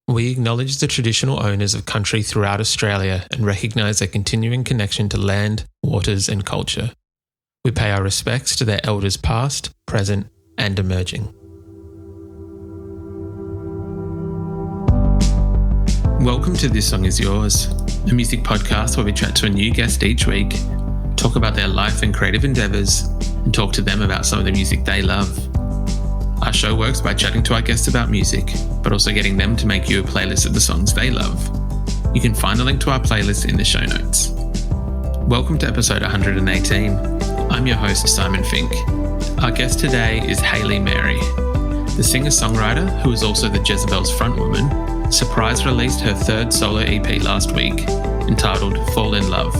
We acknowledge the traditional owners of country throughout Australia and recognise their continuing connection to land, waters and culture. We pay our respects to their elders past, present and emerging. Welcome to This Song Is Yours, a music podcast where we chat to a new guest each week, talk about their life and creative endeavours, and talk to them about some of the music they love. Our show works by chatting to our guests about music, but also getting them to make you a playlist of the songs they love. You can find a link to our playlist in the show notes. Welcome to episode 118. I'm your host, Simon Fink. Our guest today is Hayley Mary. The singer-songwriter, who is also the Jezabels frontwoman, surprise released her third solo EP last week, entitled Fall in Love.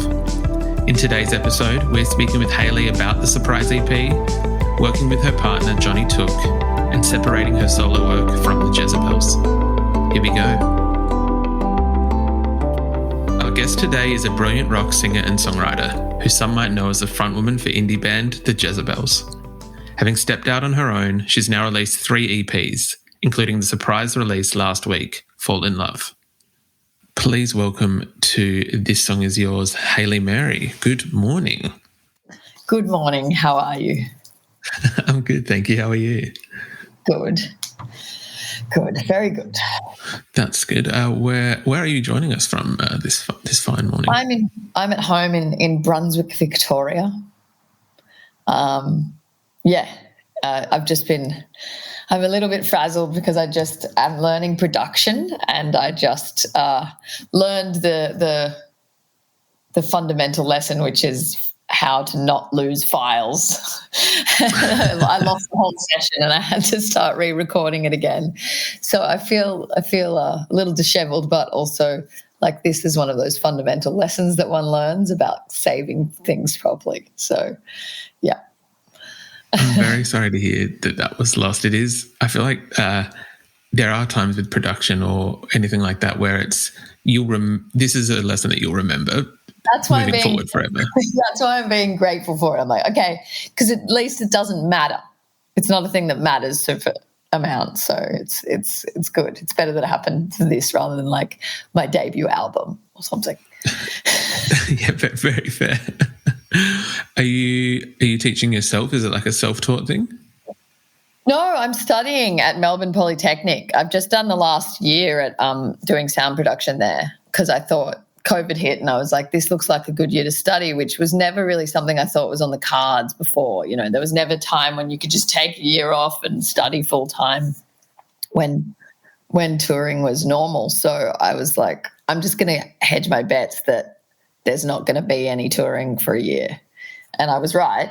In today's episode, we're speaking with Hayley about the surprise EP, working with her partner Johnny Took, and separating her solo work from the Jezabels. Here we go. Our guest today is a brilliant rock singer and songwriter, who some might know as the frontwoman for indie band the Jezabels. Having stepped out on her own, she's now released 3 EPs, including the surprise release last week, Fall in Love. Please welcome to This Song Is Yours, Hayley Mary. Good morning. Good morning. How are you? I'm good, thank you. How are you? Good. Very good. That's good. Where are you joining us from this fine morning? I'm at home in Brunswick, Victoria. I'm a little bit frazzled because I'm learning production, and I just learned the fundamental lesson, which is how to not lose files. I lost the whole session and I had to start re-recording it again. So I feel a little disheveled, but also like this is one of those fundamental lessons that one learns about saving things properly. So, yeah. I'm very sorry to hear that was lost. It is, I feel like there are times with production or anything like that where it's, this is a lesson that you'll remember. That's why moving forward forever. That's why I'm being grateful for it. I'm like, okay, because at least it doesn't matter. It's not a thing that matters super amount. So it's good. It's better that it happened to this rather than like my debut album or something. Yeah, very fair. Are you teaching yourself? Is it like a self-taught thing? No, I'm studying at Melbourne Polytechnic. I've just done the last year at doing sound production there because I thought COVID hit and I was like, this looks like a good year to study, which was never really something I thought was on the cards before. You know, there was never time when you could just take a year off and study full time when touring was normal. So I was like, I'm just going to hedge my bets that there's not going to be any touring for a year. And I was right.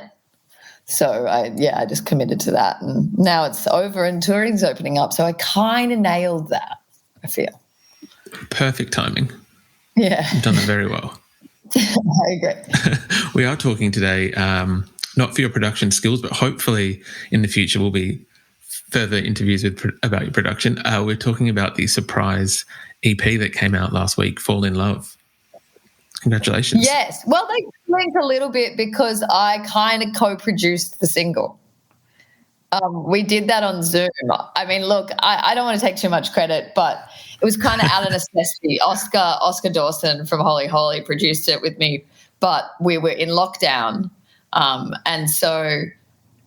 So I just committed to that. And now it's over and touring's opening up. So I kind of nailed that, I feel. Perfect timing. Yeah. You've done it very well. I agree. We are talking today, not for your production skills, but hopefully in the future will be further interviews about your production. We're talking about the surprise EP that came out last week, Fall in Love. Congratulations. Yes. Well, they linked a little bit because I kind of co-produced the single. We did that on Zoom. I mean, look, I don't want to take too much credit, but it was kind of out of necessity. Oscar Dawson from Holy Holy produced it with me, but we were in lockdown, and so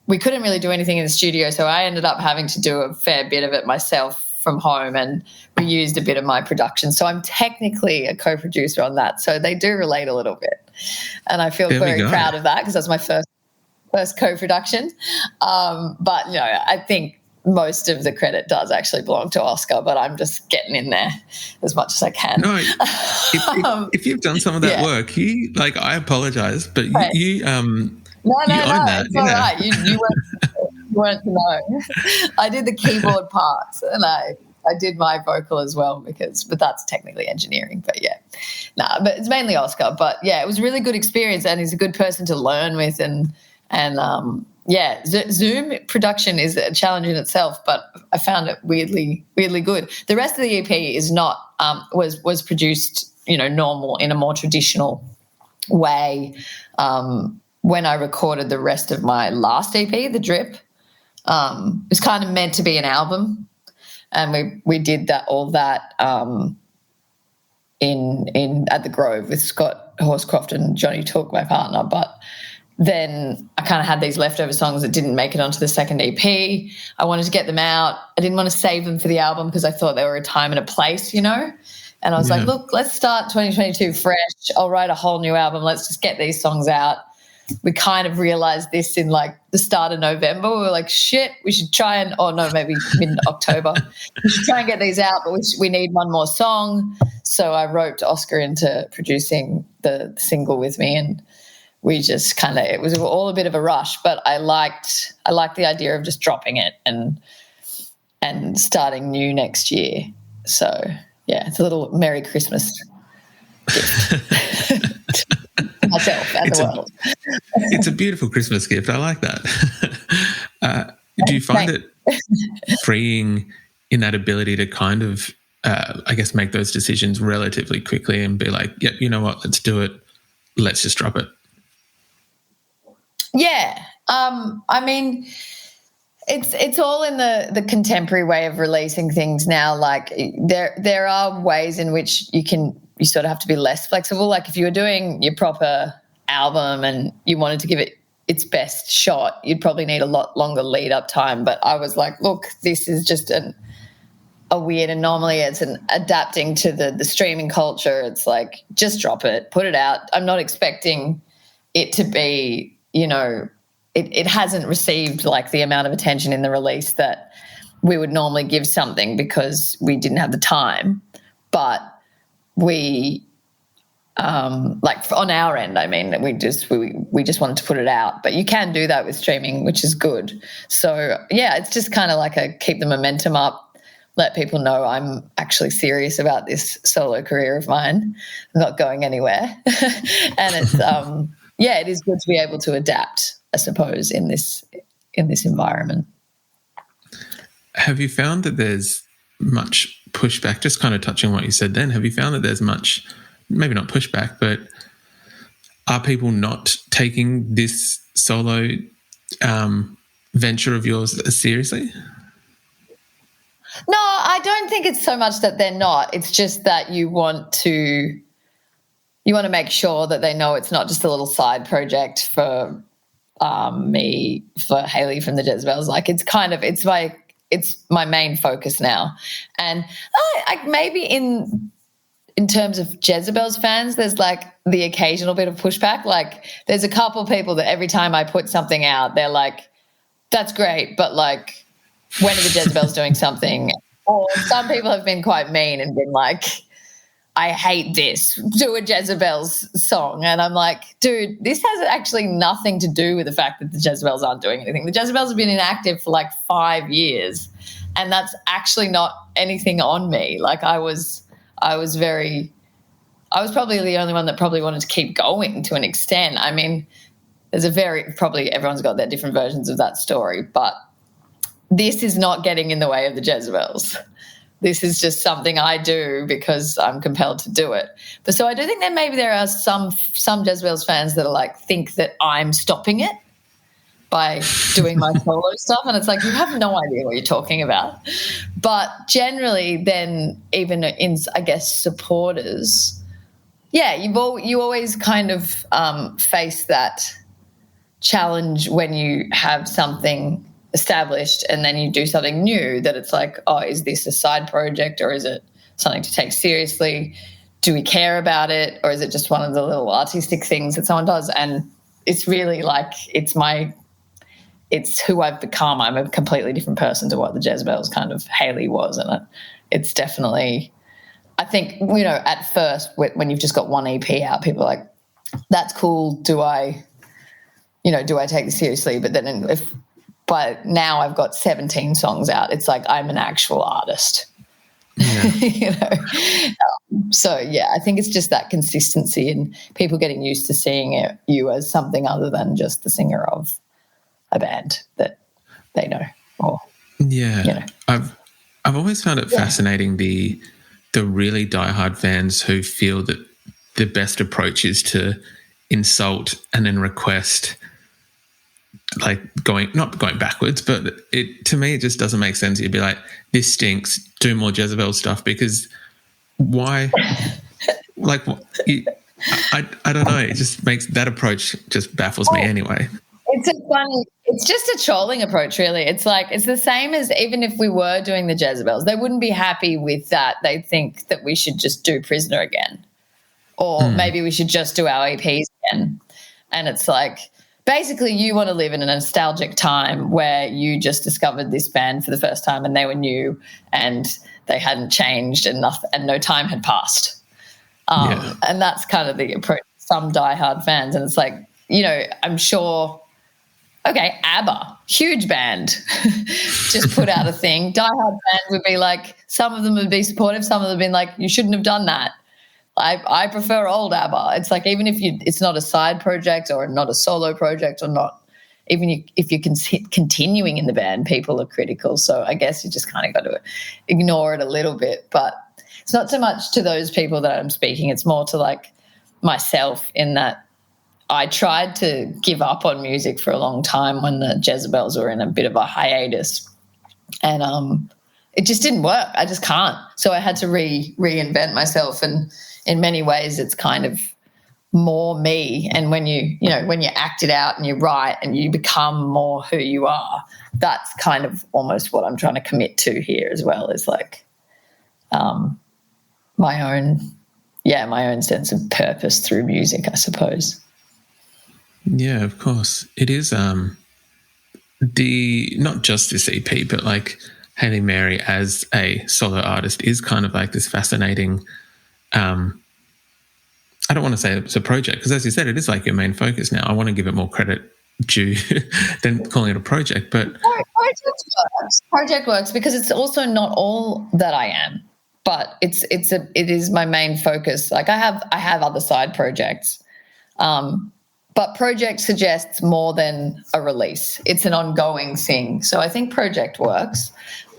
we couldn't really do anything in the studio, so I ended up having to do a fair bit of it myself from home and reused a bit of my production. So I'm technically a co-producer on that, so they do relate a little bit, and I feel very proud of that because that's my first co-production. But, you know, I think most of the credit does actually belong to Oscar, but I'm just getting in there as much as I can. No, if you've done some of that work, I apologise, but you own that. It's all right. You weren't to know. I did the keyboard parts and I did my vocal as well but that's technically engineering. But but it's mainly Oscar. But yeah, it was a really good experience, and he's a good person to learn with, and Zoom production is a challenge in itself, but I found it weirdly good. The rest of the EP is not was produced, you know, normal in a more traditional way. When I recorded the rest of my last EP, The Drip, it was kind of meant to be an album, and we did all that in at the Grove with Scott Horscroft and Johnny Took, my partner. But then I kind of had these leftover songs that didn't make it onto the second EP. I wanted to get them out. I didn't want to save them for the album because I thought they were a time and a place, you know. And I was like, look, let's start 2022 fresh. I'll write a whole new album. Let's just get these songs out. We kind of realised this in like the start of November. We were like, shit, we should try maybe mid-October. We should try and get these out, but we need one more song. So I roped Oscar into producing the single with me, and we just kind of, it was all a bit of a rush, but I liked the idea of just dropping it and starting new next year. So yeah, it's a little Merry Christmas gift. Myself and the world. It's a beautiful Christmas gift. I like that. Do you find it freeing in that ability to kind of, I guess, make those decisions relatively quickly and be like, yep, you know what, let's do it. Let's just drop it. Yeah. I mean, it's all in the contemporary way of releasing things now. Like there are ways in which you sort of have to be less flexible. Like if you were doing your proper album and you wanted to give it its best shot, you'd probably need a lot longer lead up time. But I was like, look, this is just a weird anomaly. It's adapting to the streaming culture. It's like, just drop it, put it out. I'm not expecting it to be, you know, it hasn't received like the amount of attention in the release that we would normally give something because we didn't have the time. But we like on our end, I mean, we just wanted to put it out. But you can do that with streaming, which is good. So yeah, it's just kind of like a keep the momentum up, let people know I'm actually serious about this solo career of mine. I'm not going anywhere. And it's yeah, it is good to be able to adapt, I suppose, in this environment. Have you found that there's much pushback, just kind of touching on what you said then, have you found that there's much, maybe not pushback, but are people not taking this solo venture of yours seriously? No, I don't think it's so much that they're not. It's just that you want to make sure that they know it's not just a little side project for me, for Hayley from the Jezabels. Like it's my main focus now. And maybe in terms of Jezabels fans, there's like the occasional bit of pushback. Like there's a couple people that every time I put something out, they're like, that's great, but like, when are the Jezabels doing something? Or some people have been quite mean and been like, I hate this, do a Jezabels song. And I'm like, dude, this has actually nothing to do with the fact that the Jezabels aren't doing anything. The Jezabels have been inactive for like 5 years, and that's actually not anything on me. Like I was probably the only one that probably wanted to keep going to an extent. I mean, probably everyone's got their different versions of that story, but this is not getting in the way of the Jezabels. This is just something I do because I'm compelled to do it. But so I do think that maybe there are some Jezabels fans that are like, think that I'm stopping it by doing my solo stuff. And it's like, you have no idea what you're talking about. But generally then even in, I guess, supporters, yeah, you always kind of face that challenge when you have something established and then you do something new that it's like, oh, is this a side project or is it something to take seriously? Do we care about it, or is it just one of the little artistic things that someone does? And it's really like it's who I've become. I'm a completely different person to what the Jezabels kind of Hayley was, and it's definitely, I think, you know, at first when you've just got one EP out, people are like, that's cool, do I take this seriously? But then but now I've got 17 songs out. It's like I'm an actual artist, yeah. You know. So yeah, I think it's just that consistency and people getting used to seeing you as something other than just the singer of a band that they know. Or yeah, you know. I've always found it fascinating the really diehard fans who feel that the best approach is to insult and then request like not going backwards, but to me, it just doesn't make sense. You'd be like, this stinks, do more Jezebel stuff, because why? Like, I don't know. It just makes that approach just baffles me anyway. It's just a trolling approach, really. It's like, it's the same as even if we were doing the Jezabels, they wouldn't be happy with that. They'd think that we should just do Prisoner again, or maybe we should just do our EPs again. And it's like, basically you want to live in a nostalgic time where you just discovered this band for the first time and they were new and they hadn't changed and no time had passed. And that's kind of the approach to some diehard fans. And it's like, you know, I'm sure, okay, ABBA, huge band, just put out a thing. Diehard fans would be like, some of them would be supportive, some of them would be like, you shouldn't have done that. I prefer old ABBA. It's like, even if it's not a side project or not a solo project or not, even if you're continuing in the band, people are critical. So I guess you just kind of got to ignore it a little bit. But it's not so much to those people that I'm speaking. It's more to like myself, in that I tried to give up on music for a long time when the Jezabels were in a bit of a hiatus, and it just didn't work. I just can't. So I had to reinvent myself, and in many ways it's kind of more me. And when you act it out and you write and you become more who you are, that's kind of almost what I'm trying to commit to here as well, is like my own sense of purpose through music, I suppose. Yeah, of course. It is not just this EP, but like Hayley Mary as a solo artist is kind of like this fascinating, I don't want to say it's a project, because as you said, it is like your main focus now. I want to give it more credit due than calling it a project. But project works because it's also not all that I am, but it is my main focus. Like I have other side projects, but project suggests more than a release. It's an ongoing thing. So I think project works,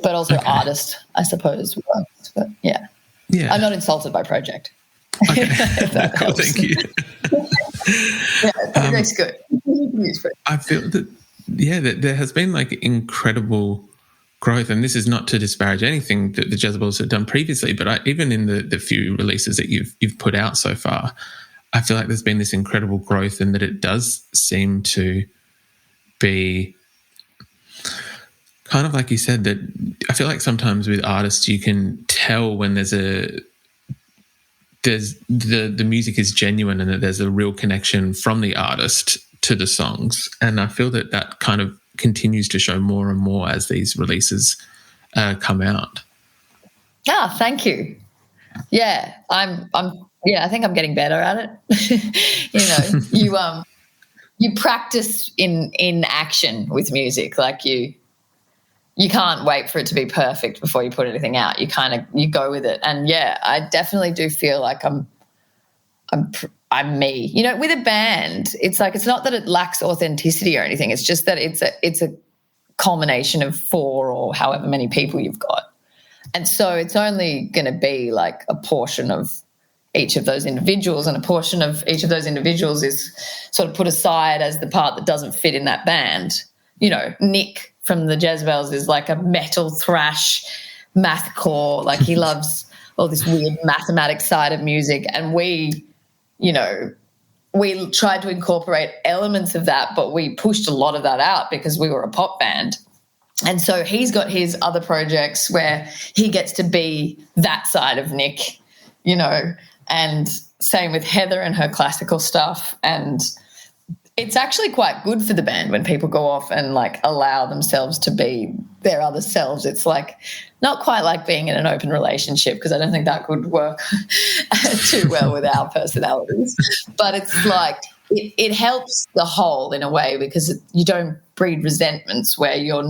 but also artist, I suppose, works. But yeah. I'm not insulted by project. Okay. Cool, thank you. Yeah, project's good. I feel that, that there has been like incredible growth, and this is not to disparage anything that the Jezabels have done previously, but even in the few releases that you've put out so far, I feel like there's been this incredible growth, and that it does seem to be kind of like you said, that I feel like sometimes with artists you can tell when the music is genuine and that there's a real connection from the artist to the songs. And I feel that kind of continues to show more and more as these releases come out. Thank you. Yeah, I think I'm getting better at it. You practice in action with music. Like you can't wait for it to be perfect before you put anything out. You go with it. And yeah, I definitely do feel like I'm me. You know, with a band, it's like, it's not that it lacks authenticity or anything. It's just that it's a culmination of 4 or however many people you've got. And so it's only going to be like a portion of each of those individuals, and a portion of each of those individuals is sort of put aside as the part that doesn't fit in that band. You know, Nick from the Jezabels is like a metal thrash mathcore, like he loves all this weird mathematics side of music, and we tried to incorporate elements of that, but we pushed a lot of that out because we were a pop band. And so he's got his other projects where he gets to be that side of Nick, and same with Heather and her classical stuff. And it's actually quite good for the band when people go off and like allow themselves to be their other selves. It's like not quite like being in an open relationship, because I don't think that could work too well with our personalities. But it's like it helps the whole in a way, because you don't breed resentments where you're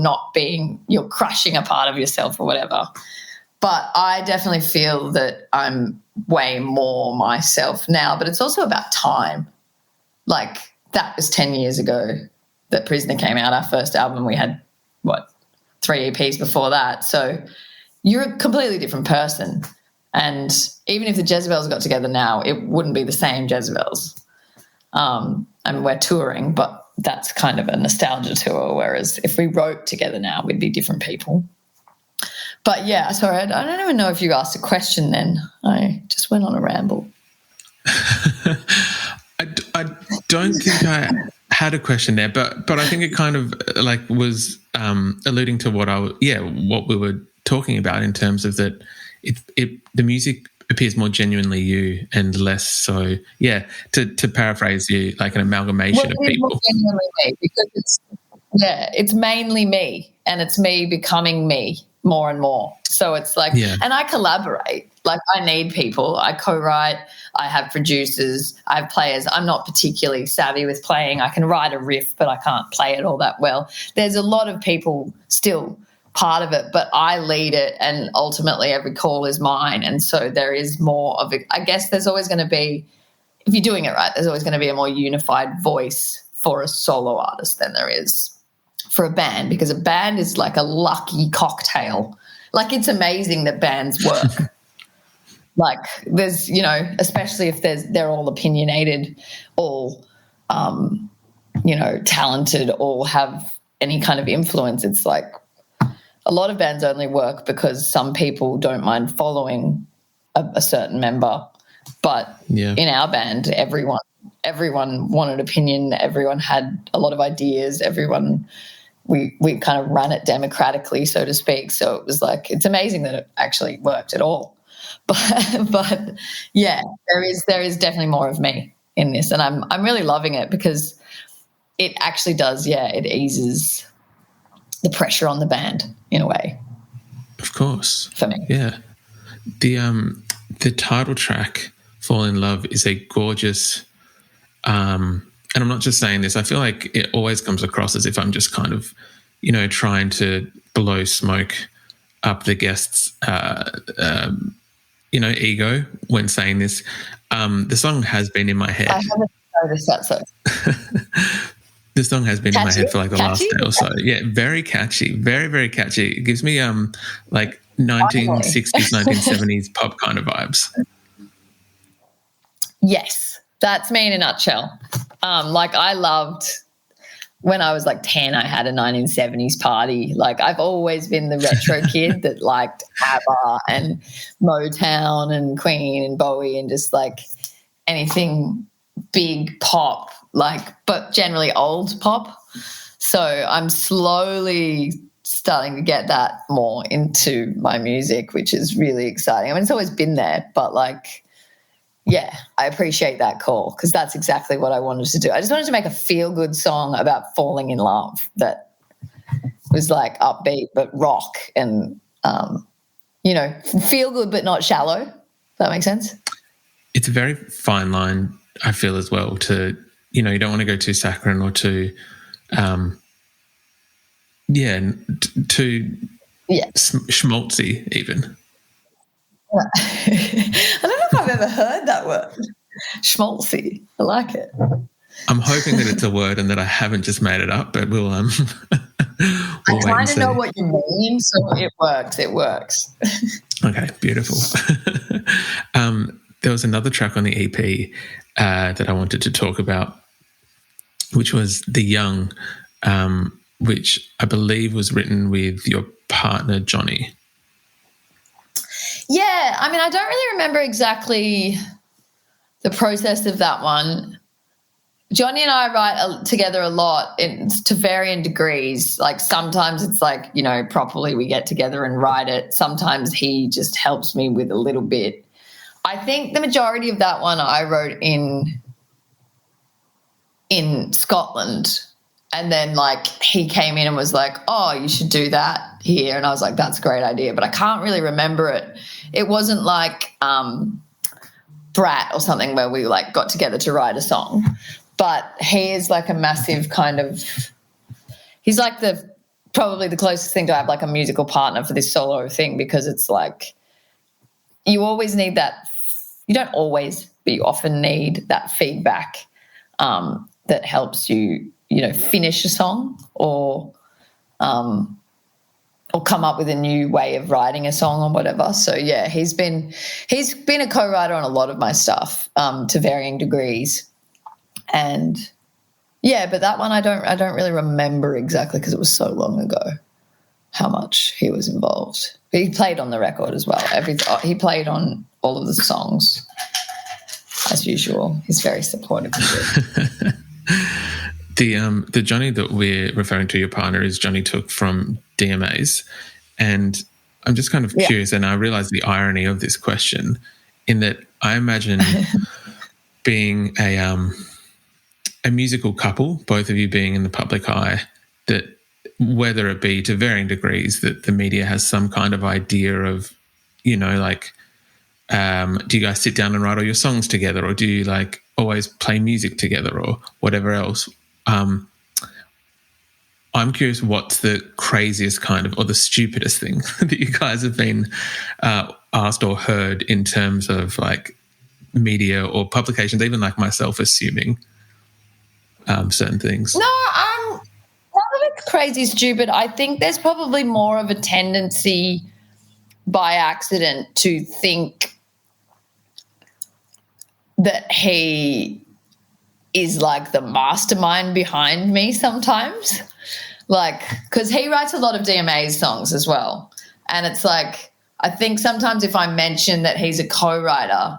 crushing a part of yourself or whatever. But I definitely feel that I'm way more myself now, but it's also about time. Like that was 10 years ago that Prisoner came out, our first album. We had, 3 EPs before that. So you're a completely different person. And even if the Jezabels got together now, it wouldn't be the same Jezabels. I mean, we're touring, but that's kind of a nostalgia tour, whereas if we wrote together now, we'd be different people. But, yeah, sorry, I don't even know if you asked a question then. I just went on a ramble. I don't think I had a question there, but I think it kind of like was alluding to what we were talking about in terms of that the music appears more genuinely you and less so, to paraphrase you, like an amalgamation of people. More genuinely me because it's mainly me, and it's me becoming me more and more. So it's like, and I collaborate. Like, I need people. I co-write. I have producers. I have players. I'm not particularly savvy with playing. I can write a riff, but I can't play it all that well. There's a lot of people still part of it, but I lead it, and ultimately every call is mine. And so there is more of it. I guess there's always going to be, if you're doing it right, there's always going to be a more unified voice for a solo artist than there is for a band, because a band is like a lucky cocktail. Like, it's amazing that bands work. Like, there's, especially if they're all opinionated, all, talented, all have any kind of influence. It's like a lot of bands only work because some people don't mind following a certain member. But in our band, everyone wanted opinion. Everyone had a lot of ideas. We kind of ran it democratically, so to speak. So it was like, it's amazing that it actually worked at all. But there is definitely more of me in this, and I'm really loving it because it actually does. It eases the pressure on the band in a way. Of course, for me. Yeah, the title track, "Fall in Love," is a gorgeous. And I'm not just saying this. I feel like it always comes across as if I'm just kind of, trying to blow smoke up the guest's, ego when saying this. The song has been in my head. I haven't noticed that, so. The song has been in my head for like the last day or so. Yeah, very catchy, very, very catchy. It gives me like 1960s, 1970s pop kind of vibes. Yes, that's me in a nutshell. Like, I loved when I was like 10, I had a 1970s party. Like, I've always been the retro kid that liked ABBA and Motown and Queen and Bowie and just like anything big pop, but generally old pop. So I'm slowly starting to get that more into my music, which is really exciting. I mean, it's always been there, but I appreciate that call because that's exactly what I wanted to do. I just wanted to make a feel-good song about falling in love that was like upbeat but rock and, feel good but not shallow. Does that make sense? It's a very fine line, I feel, as well, to, you don't want to go too saccharine or too, schmaltzy even. I don't know if I've ever heard that word. Schmaltzy. I like it. I'm hoping that it's a word and that I haven't just made it up, but we'll I kind of know what you mean, so it works. It works. Okay, beautiful. There was another track on the EP that I wanted to talk about, which was The Young, which I believe was written with your partner, Johnny. Yeah, I mean, I don't really remember exactly the process of that one. Johnny and I write together a lot to varying degrees. Like, sometimes it's like, properly we get together and write it. Sometimes he just helps me with a little bit. I think the majority of that one I wrote in Scotland. And then, he came in and was like, oh, you should do that here. And I was like, that's a great idea. But I can't really remember it. It wasn't like Brat or something where we, got together to write a song. But he is, a massive kind of – he's, probably the closest thing to have, a musical partner for this solo thing, because it's, you always need that – you don't always, but you often need that feedback that helps you – finish a song or come up with a new way of writing a song or whatever. So yeah, he's been a co-writer on a lot of my stuff to varying degrees, and Yeah, but that one I don't really remember exactly because it was so long ago how much he was involved. But he played on the record as well. He played on all of the songs as usual. He's very supportive of it. The Johnny that we're referring to, your partner, is Johnny Took from DMAs, and I'm just kind of curious, and I realise the irony of this question in that I imagine being a musical couple, both of you being in the public eye, that whether it be to varying degrees that the media has some kind of idea of, you know, like, do you guys sit down and write all your songs together, or do you like always play music together or whatever else? I'm curious, what's the craziest kind of, or the stupidest thing that you guys have been asked or heard in terms of like media or publications, even like myself assuming certain things? No, not that it's crazy stupid. I think there's probably more of a tendency by accident to think that he is like the mastermind behind me sometimes. Like, because he writes a lot of DMA's songs as well. And it's like, I think sometimes if I mention that he's a co-writer,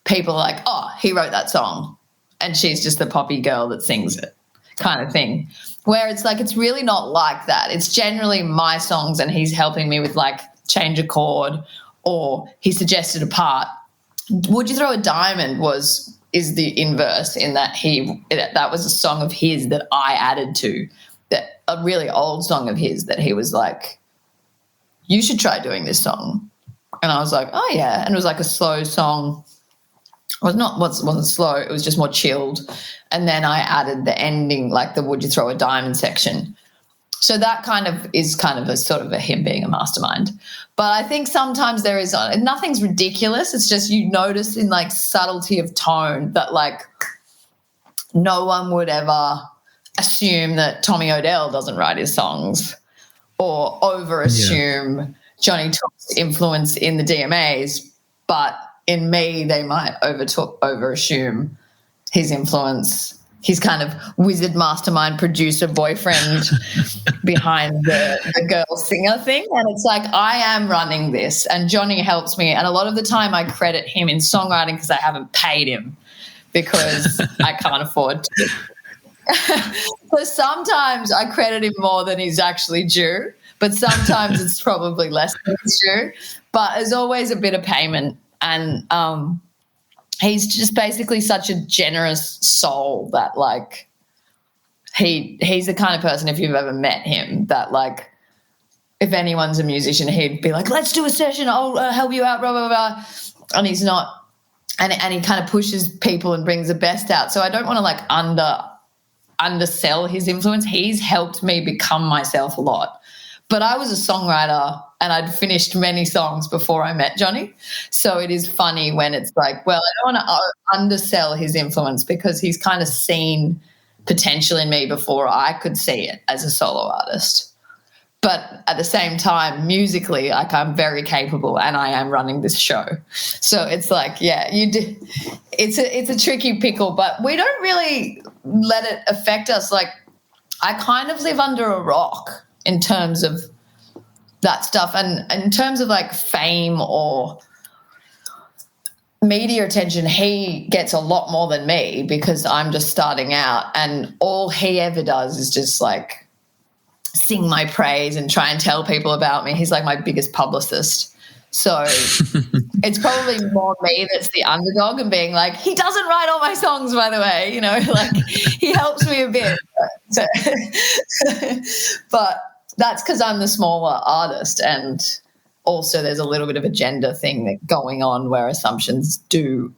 people are like, oh, he wrote that song and she's just the poppy girl that sings it kind of thing. Where it's like, it's really not like that. It's generally my songs and he's helping me with like change a chord, or he suggested a part. Would You Throw a Diamond is the inverse in that that was a song of his that I added to, that a really old song of his that he was like, you should try doing this song. And I was like, oh yeah. And it was like a slow song. It wasn't slow, it was just more chilled. And then I added the ending, like the Would You Throw a Diamond section. So that kind of is kind of a sort of a him being a mastermind. But I think sometimes there is, nothing's ridiculous. It's just you notice in like subtlety of tone that like no one would ever assume that Tommy Odell doesn't write his songs, or over assume Johnny Took's influence in the DMAs, but in me they might over assume his influence, his kind of wizard mastermind producer boyfriend behind the girl singer thing. And it's like, I am running this and Johnny helps me. And a lot of the time I credit him in songwriting because I haven't paid him because I can't afford to. So sometimes I credit him more than he's actually due, but sometimes it's probably less than he's due. But there's always a bit of payment. And he's just basically such a generous soul that like he's the kind of person, if you've ever met him, that like if anyone's a musician, he'd be like, let's do a session, I'll help you out, blah, blah, blah. And he's not, and he kind of pushes people and brings the best out. So I don't want to like undersell his influence. He's helped me become myself a lot. But I was a songwriter and I'd finished many songs before I met Johnny. So it is funny when it's like, well, I don't want to undersell his influence because he's kind of seen potential in me before I could see it as a solo artist. But at the same time, musically, like I'm very capable and I am running this show. So it's like, yeah, it's a tricky pickle, but we don't really let it affect us. Like I kind of live under a rock in terms of that stuff. And in terms of like fame or media attention, he gets a lot more than me because I'm just starting out and all he ever does is just like sing my praise and try and tell people about me. He's like my biggest publicist. So it's probably more me that's the underdog and being like, he doesn't write all my songs, by the way, you know, like he helps me a bit. But that's because I'm the smaller artist, and also there's a little bit of a gender thing that going on where assumptions do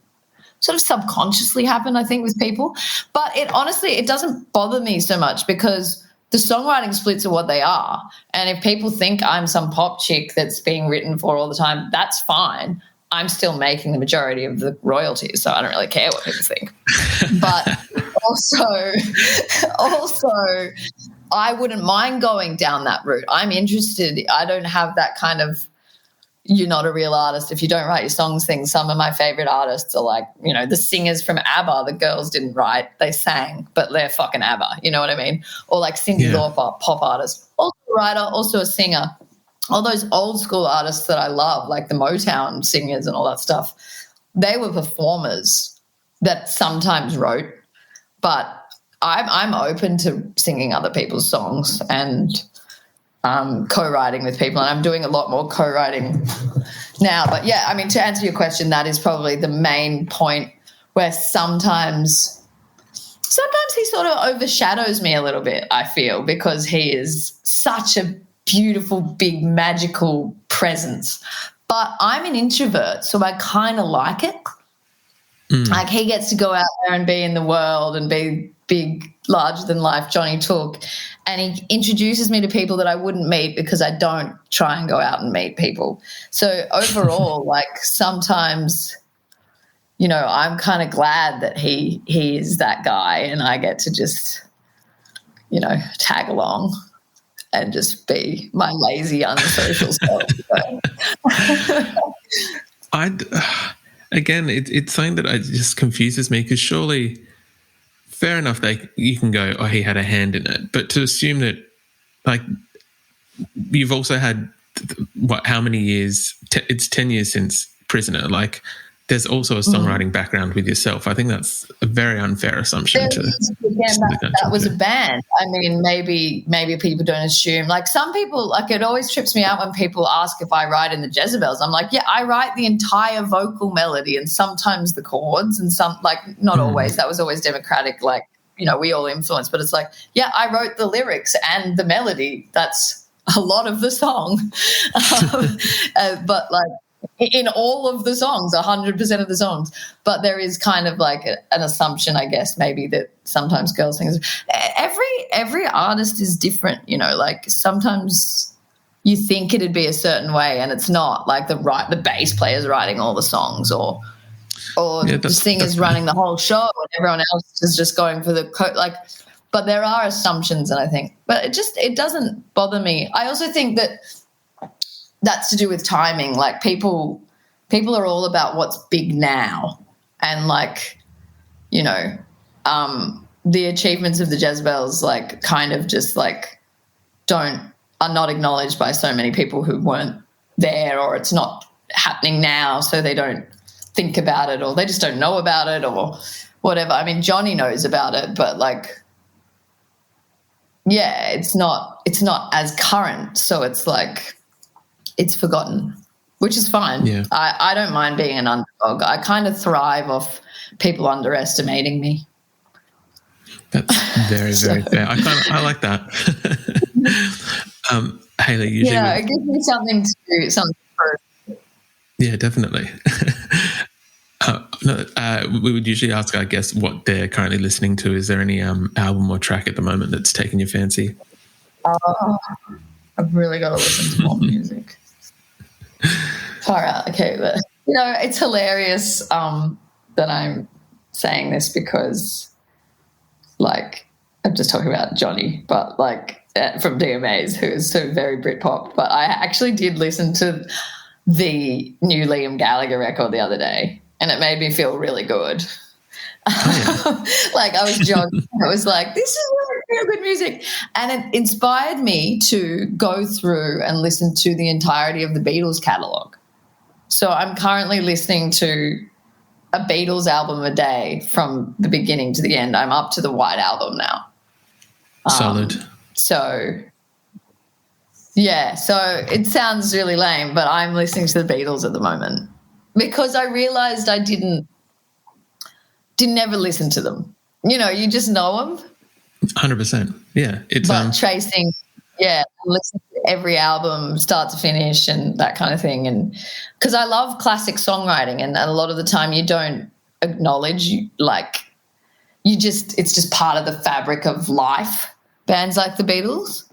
sort of subconsciously happen, I think, with people. But it honestly, it doesn't bother me so much because the songwriting splits are what they are. And if people think I'm some pop chick that's being written for all the time, that's fine. I'm still making the majority of the royalties, so I don't really care what people think. But also I wouldn't mind going down that route. I'm interested. I don't have that kind of, you're not a real artist if you don't write your songs things. Some of my favorite artists are like, you know, the singers from ABBA. The girls didn't write, they sang, but they're fucking ABBA, you know what I mean? Or like Cyndi Lauper, pop artist, also a writer, also a singer. All those old school artists that I love, like the Motown singers and all that stuff, they were performers that sometimes wrote, but I'm open to singing other people's songs and co-writing with people, and I'm doing a lot more co-writing now. But yeah, I mean, to answer your question, that is probably the main point where sometimes he sort of overshadows me a little bit, I feel, because he is such a beautiful, big, magical presence. But I'm an introvert, so I kind of like it. Like, he gets to go out there and be in the world and be big, larger-than-life Johnny Took, and he introduces me to people that I wouldn't meet because I don't try and go out and meet people. So overall, like, sometimes, you know, I'm kind of glad that he is that guy and I get to just, you know, tag along and just be my lazy, unsocial self. Again, it's something that just confuses me, because surely, fair enough, you can go, oh, he had a hand in it, but to assume that, like, you've also had how many years? It's 10 years since Prisoner. Like, there's also a songwriting background with yourself. I think that's a very unfair assumption. That was a band. I mean, maybe people don't assume. Like, some people, like, it always trips me out when people ask if I write in the Jezabels. I'm like, yeah, I write the entire vocal melody and sometimes the chords, and some, like, not always. That was always democratic. Like, you know, we all influence, but it's like, yeah, I wrote the lyrics and the melody. That's a lot of the song. But like, in all of the songs, 100% of the songs. But there is kind of like an assumption, I guess, maybe, that sometimes girls sing. Every artist is different, you know, like, sometimes you think it'd be a certain way and it's not. Like, the bass player's writing all the songs, or the singer's running the whole show and everyone else is just going for the like. But there are assumptions, and I think, but it doesn't bother me. I also think that that's to do with timing. Like, people are all about what's big now, and, like, you know, the achievements of the Jezabels, like, kind of just, like, are not acknowledged by so many people who weren't there, or it's not happening now, so they don't think about it, or they just don't know about it, or whatever. I mean, Johnny knows about it, but, like, yeah, it's not as current, so it's like, it's forgotten, which is fine. Yeah. I don't mind being an underdog. I kind of thrive off people underestimating me. That's very, very fair. I like that. Hayley, usually it gives me something to prove. Yeah, definitely. We would usually ask our guests what they're currently listening to. Is there any album or track at the moment that's taken your fancy? I've really got to listen to more music. Far out. Okay, but, you know, it's hilarious that I'm saying this, because, like, I'm just talking about Johnny, but, like, from DMAs, who is so very Britpop. But I actually did listen to the new Liam Gallagher record the other day, and it made me feel really good. Like, I was jogging. It was like, this is really feel good music. And it inspired me to go through and listen to the entirety of the Beatles catalogue. So I'm currently listening to a Beatles album a day from the beginning to the end. I'm up to the White Album now. Solid. So, yeah, so it sounds really lame, but I'm listening to the Beatles at the moment because I realised I didn't ever listen to them. You know, you just know them. 100%. Yeah. It's tracing, listen to every album start to finish and that kind of thing. And because I love classic songwriting, and a lot of the time you don't acknowledge, it's just part of the fabric of life, bands like the Beatles.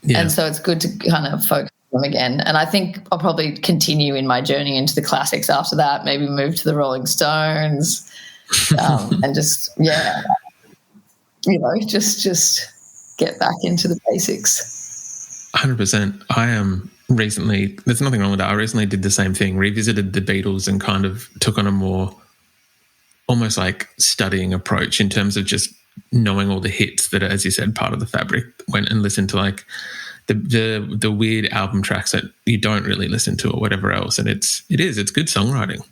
Yeah. And so it's good to kind of focus on them again. And I think I'll probably continue in my journey into the classics after that, maybe move to the Rolling Stones, and just just get back into the basics. 100%. I am recently, there's nothing wrong with that. I recently did the same thing, revisited the Beatles and kind of took on a more almost like studying approach in terms of just knowing all the hits that are, as you said, part of the fabric. Went and listened to like the weird album tracks that you don't really listen to or whatever else. And it's good songwriting.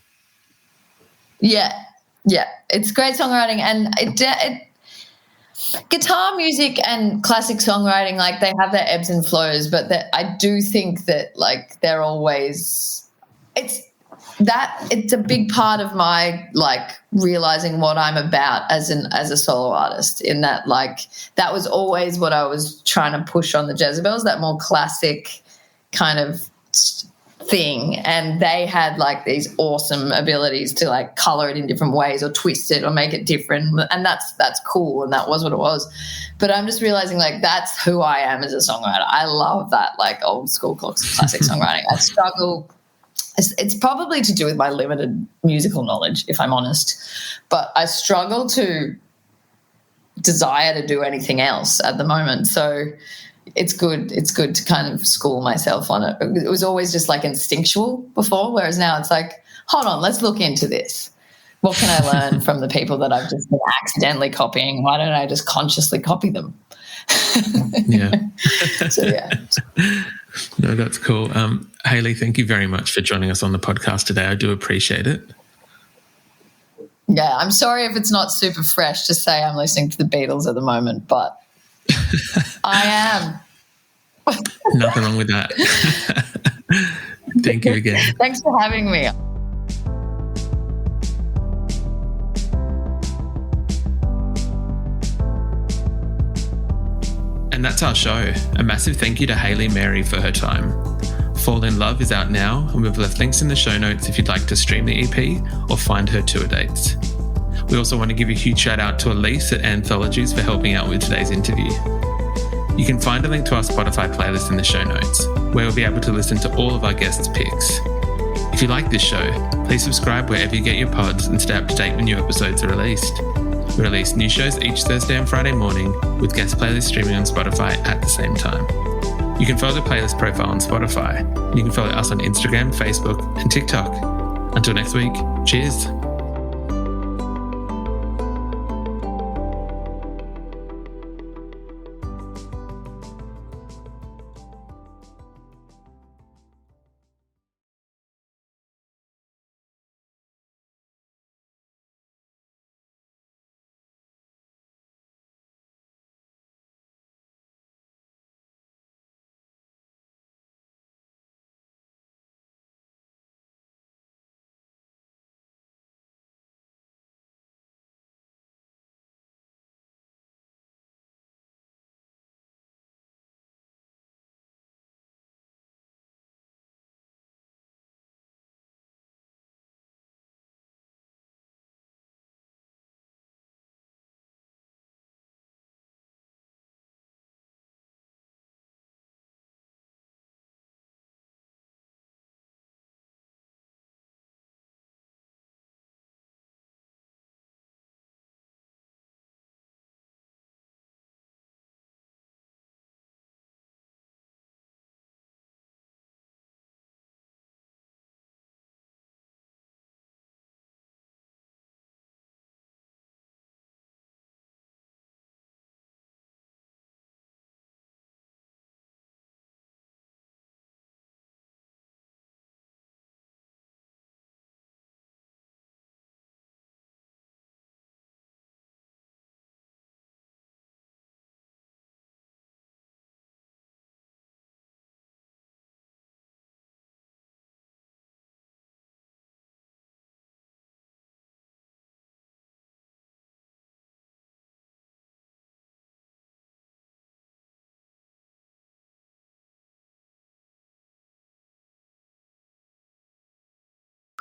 Yeah, it's great songwriting, and it guitar music and classic songwriting, like they have their ebbs and flows, but I do think that like they're always it's a big part of my like realizing what I'm about as a solo artist, in that like that was always what I was trying to push on the Jezabels, that more classic kind of thing, and they had like these awesome abilities to like color it in different ways or twist it or make it different, and that's cool, and that was what it was. But I'm just realizing like that's who I am as a songwriter. I love that like old school classic songwriting. I struggle. It's probably to do with my limited musical knowledge, if I'm honest, but I struggle to desire to do anything else at the moment. So it's good to kind of school myself on it. It was always just like instinctual before, whereas now it's like, hold on, let's look into this. What can I learn from the people that I've just been accidentally copying? Why don't I just consciously copy them? Yeah. So, yeah. No, that's cool. Hayley, thank you very much for joining us on the podcast today. I do appreciate it. Yeah, I'm sorry if it's not super fresh to say I'm listening to the Beatles at the moment, but I am. Nothing wrong with that. Thank you again. Thanks for having me. And that's our show. A massive thank you to Hayley Mary for her time. Fall in Love is out now, and we've left links in the show notes if you'd like to stream the EP or find her tour dates. We also want to give a huge shout out to Alyse at Aanthologies for helping out with today's interview. You can find a link to our Spotify playlist in the show notes, where you'll be able to listen to all of our guests' picks. If you like this show, please subscribe wherever you get your pods and stay up to date when new episodes are released. We release new shows each Thursday and Friday morning, with guest playlists streaming on Spotify at the same time. You can follow the playlist profile on Spotify, and you can follow us on Instagram, Facebook, and TikTok. Until next week, cheers.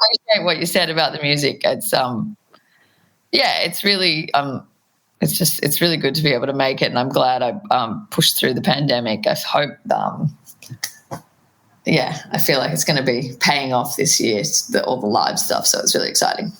Appreciate what you said about the music. It's it's really it's really good to be able to make it, and I'm glad I pushed through the pandemic. I hope I feel like it's going to be paying off this year, all the live stuff, so it's really exciting.